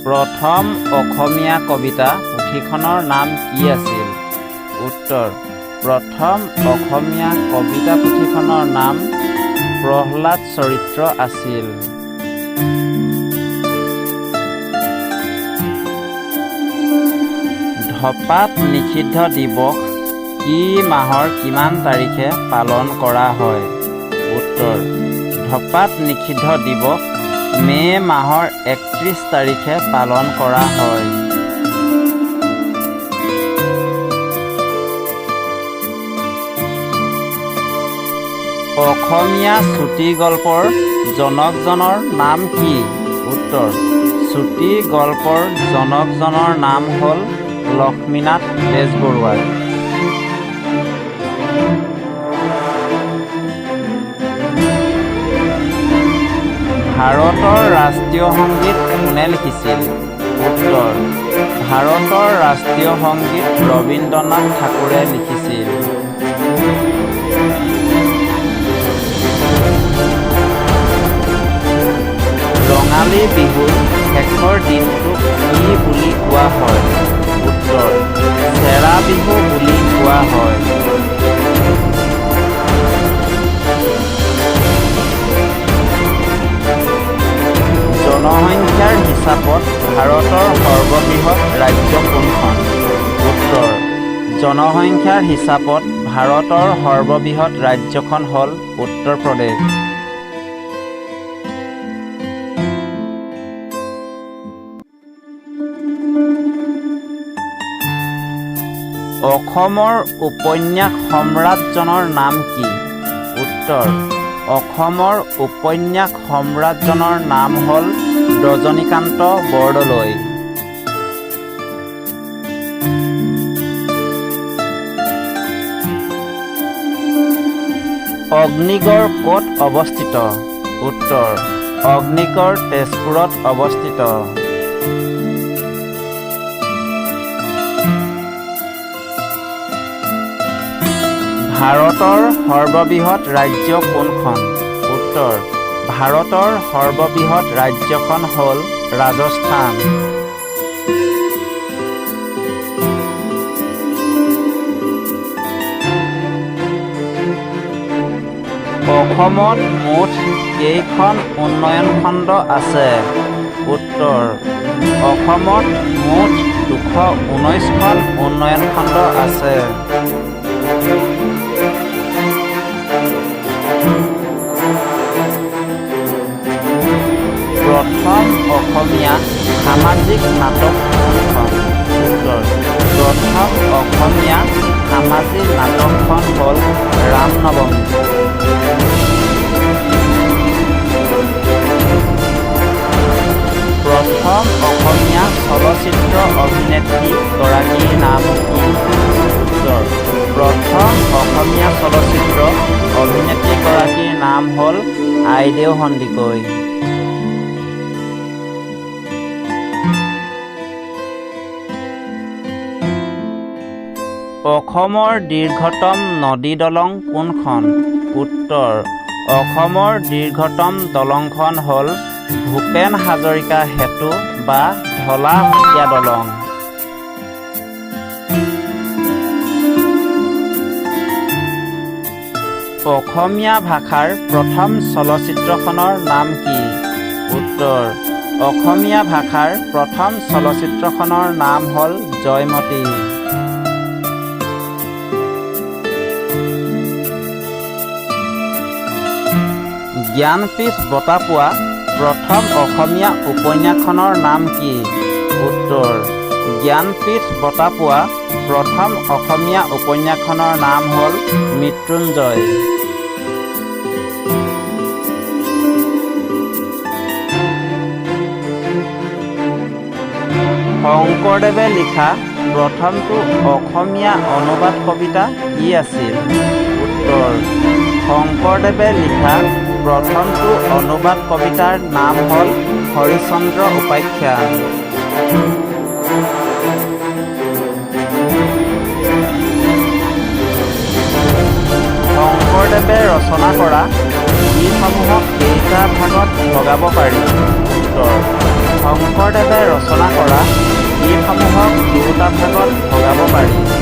প্ৰথম অসমীয়া কবিতা পুথিখনৰ নাম কি আছিল? উত্তৰ: প্ৰথম অসমীয়া কবিতা পুথিখনৰ নাম প্ৰহ্লাদ চৰিত্ৰ আছিল। ধপাত নিষিদ্ধ দিৱস কি মাহৰ কিমান তাৰিখে পালন কৰা হয়? উত্তৰ: ধপাত নিষিদ্ধ দিৱস মে' মাহৰ 31 তাৰিখে পালন কৰা হয়। অসমীয়া চুটি গল্পৰ জনকজনৰ নাম কি? উত্তৰ: চুটি গল্পৰ জনকজনৰ নাম হ'ল লক্ষ্মীনাথ বেজবৰুৱা। ভাৰতৰ ৰাষ্ট্ৰীয় সংগীত কোনে লিখিছিল? উত্তৰ: ভাৰতৰ ৰাষ্ট্ৰীয় সংগীত ৰবীন্দ্ৰনাথ ঠাকুৰে লিখিছিল। ৰঙালী বিহুৰ শেষৰ দিনটোক কি বুলি কোৱা হয়? উত্তৰ: চেৰা বিহু বুলি কোৱা হয়। জনসংখ্যাৰ হিচাপত ভাৰতৰ সৰ্ববৃহৎ ৰাজ্য কোনখন? উত্তৰ: জনসংখ্যাৰ হিচাপত ভাৰতৰ সৰ্ববৃহৎ ৰাজ্যখন হ'ল উত্তৰ প্ৰদেশ। অসমৰ উপন্যাস সম্ৰাটজনৰ নাম কি? উত্তৰ: অসমৰ উপন্যাস সম্ৰাটজনৰ নাম হ'ল ৰজনীকান্ত বৰদলৈ। অগ্নিগড় ক'ত অৱস্থিত? উত্তৰ: অগ্নিগড় তেজপুৰত অৱস্থিত। ভাৰতৰ সৰ্ববৃহৎ ৰাজ্য কোনখন? উত্তৰ: ভাৰতৰ সৰ্ববৃহৎ ৰাজ্যখন হ'ল ৰাজস্থান। অসমত মুঠ কেইখন উন্নয়ন খণ্ড আছে? উত্তৰ: অসমত মুঠ 219খন উন্নয়ন খণ্ড আছে। প্ৰথম অসমীয়া সামাজিক নাটক কোনখন? উত্তৰ: প্ৰথম অসমীয়া সামাজিক নাটকখন হ'ল ৰামনৱমী। প্ৰথম অসমীয়া চলচ্চিত্ৰ অভিনেত্ৰী গৰাকীৰ নাম কি? উত্তৰ: প্ৰথম অসমীয়া চলচ্চিত্ৰ অভিনেত্ৰী গৰাকীৰ নাম হ'ল আইদেউ সন্দিকৈ। অসমৰ দীৰ্ঘতম নদী দলং কোনখন? উত্তৰ: অসমৰ দীৰ্ঘতম দলংখন হ'ল ভূপেন হাজৰিকা সেতু বা ঢলা শদিয়া দলং। অসমীয়া ভাষাৰ প্ৰথম চলচ্চিত্ৰখনৰ নাম কি? উত্তৰ: অসমীয়া ভাষাৰ প্ৰথম চলচ্চিত্ৰখনৰ নাম হ'ল জয়মতী। জ্ঞানপীঠ বঁটা পোৱা প্ৰথম অসমীয়া উপন্যাসখনৰ নাম কি? উত্তৰ: জ্ঞানপীঠ বঁটা পোৱা প্ৰথম অসমীয়া উপন্যাসখনৰ নাম হ'ল মৃত্যুঞ্জয়। শংকৰদেৱে লিখা প্ৰথমটো অসমীয়া অনুবাদ কবিতা কি আছিল? উত্তৰ: শংকৰদেৱে লিখা প্ৰথমটো অনুবাদ কবিতাৰ নাম হ'ল হৰিশ্চন্দ্ৰ উপাখ্যান। শংকৰদেৱে ৰচনা কৰা গীতসমূহক কেইটা ভাগত ভগাব পাৰি? উত্তৰ: শংকৰদেৱে ৰচনা কৰা গীতসমূহক দুটা ভাগত ভগাব পাৰি।